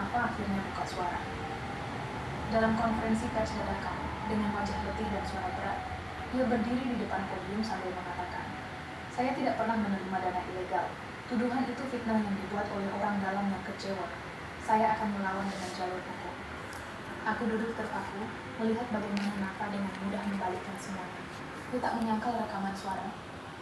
Nafa akhirnya buka suara. Dalam konferensi pers dadakan, dengan wajah letih dan suara berat, dia berdiri di depan podium sambil mengatakan, "Saya tidak pernah menerima dana ilegal. Tuduhan itu fitnah yang dibuat oleh orang dalam yang kecewa. Saya akan melawan dengan jalur hukum." Aku duduk terpaku, melihat bagaimana Nafa dengan mudah membalikkan semuanya. Dia tak menyangkal rekaman suara,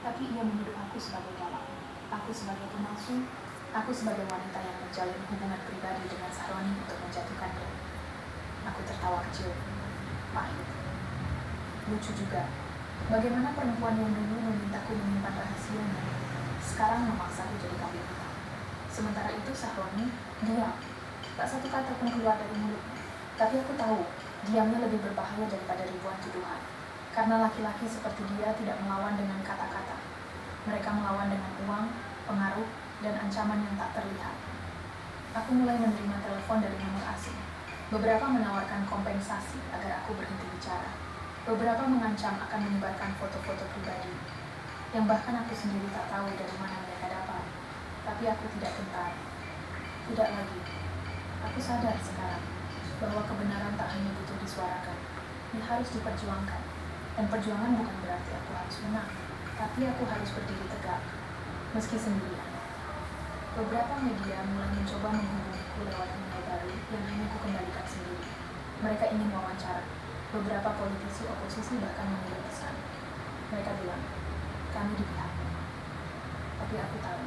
tapi ia menuduh aku sebagai dalang. Aku sebagai pemalsu, aku sebagai wanita yang menjalin hubungan pribadi dengan Sahroni untuk menjatuhkannya. Aku tertawa kecil, pahit. Lucu juga, bagaimana perempuan yang dulu memintaku menyimpan rahasianya, sekarang memaksaku jadi kambing hitam. Sementara itu Sahroni diam, tak satu kata pun keluar dari mulutnya. Tapi aku tahu, diamnya lebih berbahaya daripada ribuan tuduhan. Karena laki-laki seperti dia tidak melawan dengan kata-kata. Mereka melawan dengan uang, pengaruh, dan ancaman yang tak terlihat. Aku mulai menerima telepon dari nomor asing. Beberapa menawarkan kompensasi agar aku berhenti bicara. Beberapa mengancam akan menyebarkan foto-foto pribadi, yang bahkan aku sendiri tak tahu dari mana mereka dapat. Tapi aku tidak gentar. Tidak lagi. Aku sadar sekarang bahwa kebenaran tak hanya butuh disuarakan, ia harus diperjuangkan. Dan perjuangan bukan berarti aku harus menang, tapi aku harus berdiri tegak, meski sendirian. Beberapa media mulai mencoba menghubungiku lewat email baru yang hanya ku kembalikan sendiri. Mereka ingin wawancara. Beberapa politisi oposisi bahkan mengirim pesan. Mereka bilang, "Kami di pihakmu." Tapi aku tahu,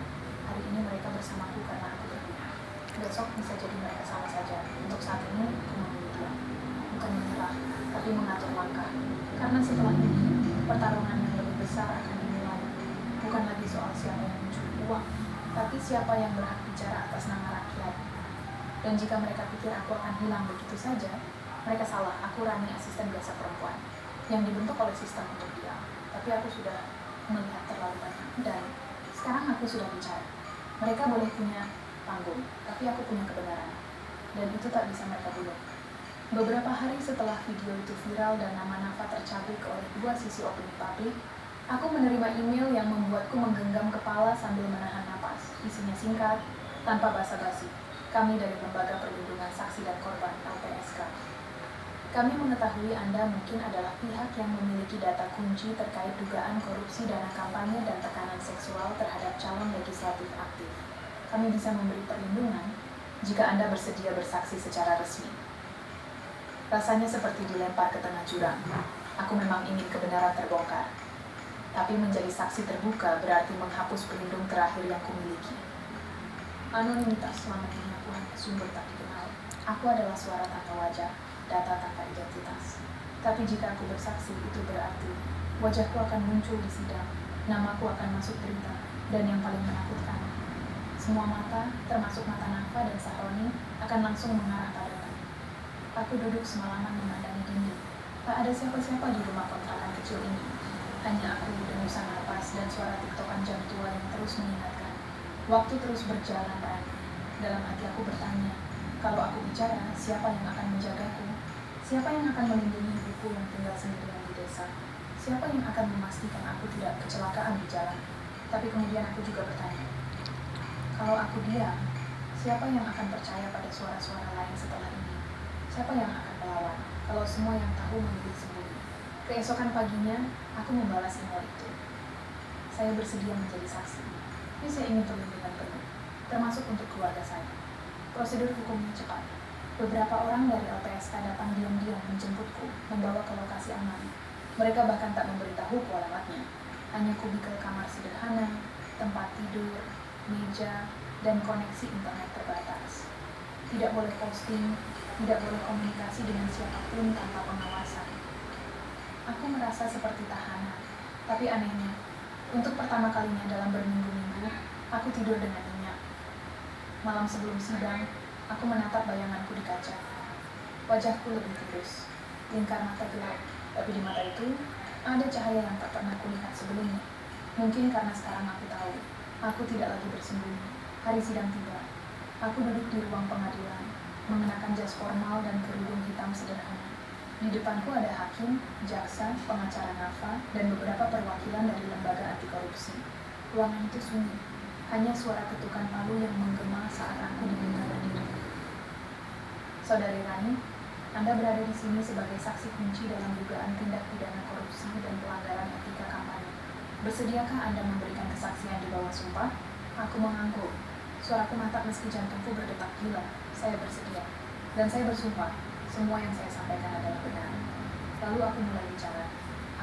hari ini mereka bersamaku karena aku berpihak. Besok bisa jadi mereka sama saja. Untuk saat ini, aku memilih diam. Bukan menyerah, tapi mengatur langkah. Karena setelah ini, pertarungan yang lebih besar akan dimulai. Bukan lagi soal siapa yang mencuri uang, tapi siapa yang berhak bicara atas nama rakyat. Dan jika mereka pikir aku akan hilang begitu saja, mereka salah. Aku Rani, asisten biasa perempuan, yang dibentuk oleh sistem untuk diam. Tapi aku sudah melihat terlalu banyak, dan sekarang aku sudah bicara. Mereka boleh punya panggung, tapi aku punya kebenaran. Dan itu tak bisa mereka bunuh. Beberapa hari setelah video itu viral dan nama Nafa tercabik oleh dua sisi opini publik, aku menerima email yang membuatku menggenggam kepala sambil menahan napas. Isinya singkat, tanpa basa-basi. Kami dari Lembaga Perlindungan Saksi dan Korban (LPSK). Kami mengetahui Anda mungkin adalah pihak yang memiliki data kunci terkait dugaan korupsi dana kampanye dan tekanan seksual terhadap calon legislatif aktif. Kami bisa memberi perlindungan jika Anda bersedia bersaksi secara resmi. Rasanya seperti dilempar ke tengah jurang. Aku memang ingin kebenaran terbongkar. Tapi menjadi saksi terbuka berarti menghapus pelindung terakhir yang kumiliki. Anonimitas selama ini aku hanya sumber tak dikenal. Aku adalah suara tanpa wajah, data tanpa identitas. Tapi jika aku bersaksi, itu berarti wajahku akan muncul di sidang, namaku akan masuk berita, dan yang paling menakutkan, semua mata, termasuk mata Nafa dan Sahroni, akan langsung mengarah padaku. Aku duduk semalaman memandangi dinding. Tak ada siapa-siapa di rumah kontrakan kecil ini. Hanya aku, dengusan napas, dan suara tiktokan jam tua yang terus mengingatkan. Waktu terus berjalan, Rani. Dalam hati aku bertanya, kalau aku bicara, siapa yang akan menjagaku? Siapa yang akan melindungi ibuku yang tinggal sendirian di desa? Siapa yang akan memastikan aku tidak kecelakaan di jalan? Tapi kemudian aku juga bertanya, kalau aku diam, siapa yang akan percaya pada suara-suara lain setelah ini? Siapa yang akan melawan kalau semua yang tahu memilih sembunyi? Keesokan paginya, aku membalas email itu. Saya bersedia menjadi saksi. Tapi saya ingin perlindungan penuh, termasuk untuk keluarga saya. Prosedur hukumnya cepat. Beberapa orang dari LPSK datang diam-diam menjemputku, membawa ke lokasi aman. Mereka bahkan tak memberitahuku alamatnya. Hanya kubikel kamar sederhana, tempat tidur, meja, dan koneksi internet terbatas. Tidak boleh posting, tidak boleh komunikasi dengan siapapun tanpa pengawasan. Aku merasa seperti tahanan, tapi anehnya, untuk pertama kalinya dalam berminggu-minggu, aku tidur dengan nyenyak. Malam sebelum sidang, aku menatap bayanganku di kaca. Wajahku lebih tirus, lingkar mata gelap, tapi di mata itu ada cahaya yang tak pernah kulihat sebelumnya. Mungkin karena sekarang aku tahu, aku tidak lagi bersembunyi. Hari sidang tiba. Aku duduk di ruang pengadilan, mengenakan jas formal dan kerudung hitam sederhana. Di depanku ada hakim, jaksa, pengacara Nafa, dan beberapa perwakilan dari lembaga anti korupsi. Ruangan itu sunyi, hanya suara ketukan palu yang menggema saat aku diminta berdiri. Saudari Rani, Anda berada di sini sebagai saksi kunci dalam dugaan tindak pidana korupsi dan pelanggaran etika kampanye. Bersediakah Anda memberikan kesaksian di bawah sumpah? Aku mengangguk. Suaraku mantap meski jantungku berdetak gila. Saya bersedia. Dan saya bersumpah, semua yang saya sampaikan adalah benar. Lalu aku mulai bicara.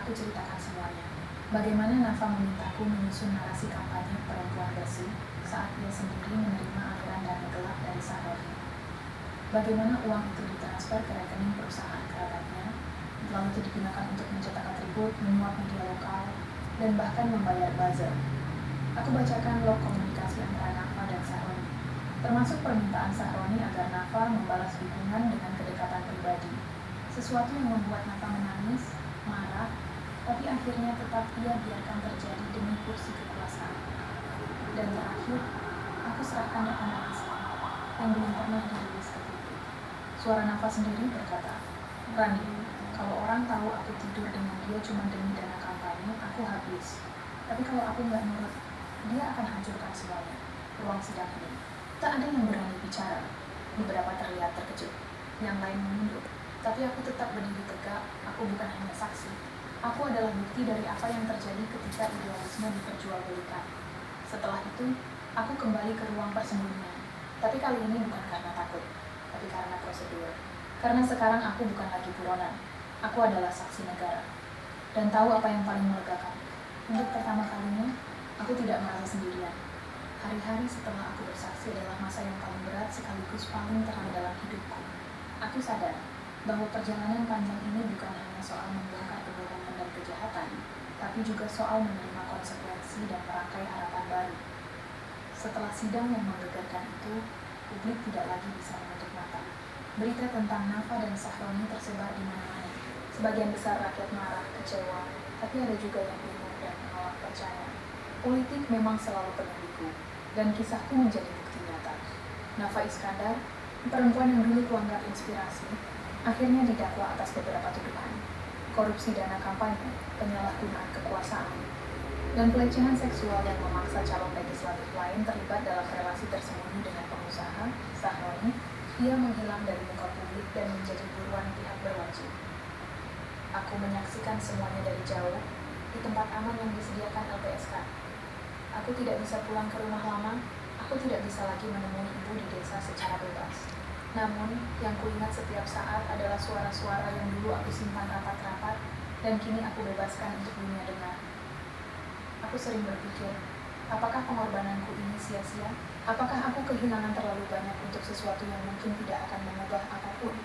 Aku ceritakan semuanya. Bagaimana Nafa memintaku menyusun narasi kampanye perempuan bersih saat ia sendiri menerima aliran dana gelap dari Sahroni. Bagaimana uang itu ditransfer ke rekening perusahaan kerabatnya, lalu itu digunakan untuk mencetak atribut, menyuap media lokal, dan bahkan membayar buzzer. Aku bacakan log komunikasi antara Nafa dan Sahroni, termasuk permintaan Sahroni agar Nafa membalas dukungan dengan kedekatan pribadi. Sesuatu yang membuat Nafa menangis, marah, tapi akhirnya tetap ia biarkan terjadi demi kursi kekuasaan. Dan terakhir, aku serahkan rekaman asli yang belum pernah dirilis ke publik. Suara Nafa sendiri berkata, "Rani, kalau orang tahu aku tidur dengan dia cuma demi dana kampanye, aku habis. Tapi kalau aku nggak nurut, dia akan hancurkan semuanya." Ruang sidang ini. Tak ada yang berani bicara. Beberapa terlihat terkejut, yang lain menunduk. Tapi aku tetap berdiri tegak, aku bukan hanya saksi. Aku adalah bukti dari apa yang terjadi ketika idealisme diperjualbelikan. Setelah itu, aku kembali ke ruang persembunyian. Tapi kali ini bukan karena takut, tapi karena prosedur. Karena sekarang aku bukan lagi buronan. Aku adalah saksi negara. Dan tahu apa yang paling melegakan? Untuk pertama kalinya, aku tidak merasa sendirian. Hari-hari setelah aku bersaksi adalah masa yang paling berat sekaligus paling terang dalam hidupku. Aku sadar bahwa perjalanan panjang ini bukan hanya soal membongkar kebohongan dan kejahatan, tapi juga soal menerima konsekuensi dan merangkai harapan baru. Setelah sidang yang menggegarkan itu, publik tidak lagi bisa menutup mata. Berita tentang Nafa dan Sahroni tersebar di mana-mana. Sebagian besar rakyat marah, kecewa, tapi ada juga yang bingung dan menolak percaya. Politik memang selalu penentuku, dan kisahku menjadi bukti nyata. Nafa Iskandar, perempuan yang dulu kuanggap inspirasi, akhirnya didakwa atas beberapa tuduhan. Korupsi dana kampanye, penyalahgunaan kekuasaan, dan pelecehan seksual yang memaksa calon legislatif lain terlibat dalam relasi tersembunyi dengan pengusaha, Sahroni. Ia menghilang dari muka publik dan menjadi buruan pihak berwajib. Aku menyaksikan semuanya dari jauh, di tempat aman yang disediakan LPSK. Aku tidak bisa pulang ke rumah lama, aku tidak bisa lagi menemui ibu di desa secara bebas. Namun, yang kuingat setiap saat adalah suara-suara yang dulu aku simpan rapat-rapat dan kini aku bebaskan untuk dunia dengar. Aku sering berpikir, apakah pengorbananku ini sia-sia? Apakah aku kehilangan terlalu banyak untuk sesuatu yang mungkin tidak akan mengubah apapun?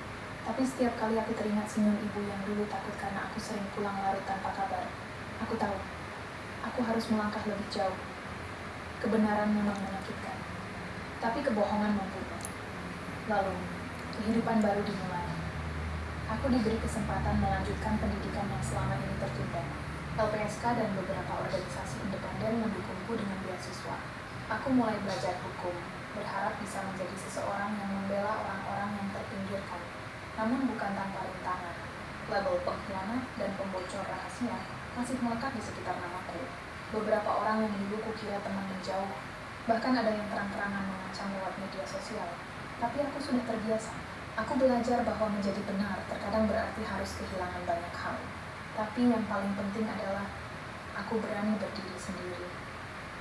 Tapi setiap kali aku teringat senyum ibu yang dulu takut karena aku sering pulang larut tanpa kabar, aku tahu, aku harus melangkah lebih jauh. Kebenaran memang menyakitkan, tapi kebohongan membunuh. Lalu, kehidupan baru dimulai. Aku diberi kesempatan melanjutkan pendidikan yang selama ini tertunda. LPSK dan beberapa organisasi independen mendukungku dengan beasiswa. Aku mulai belajar hukum, berharap bisa menjadi seseorang yang membela orang-orang yang terpinggirkan. Namun bukan tanpa rintangan. Label pengkhianat dan pembocor rahasia masih melekat di sekitar namaku. Beberapa orang yang dulu kukira teman menjauh, bahkan ada yang terang-terangan mengancam lewat media sosial. Tapi aku sudah terbiasa. Aku belajar bahwa menjadi benar terkadang berarti harus kehilangan banyak hal. Tapi yang paling penting adalah aku berani berdiri sendiri.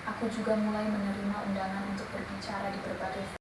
Aku juga mulai menerima undangan untuk berbicara di berbagai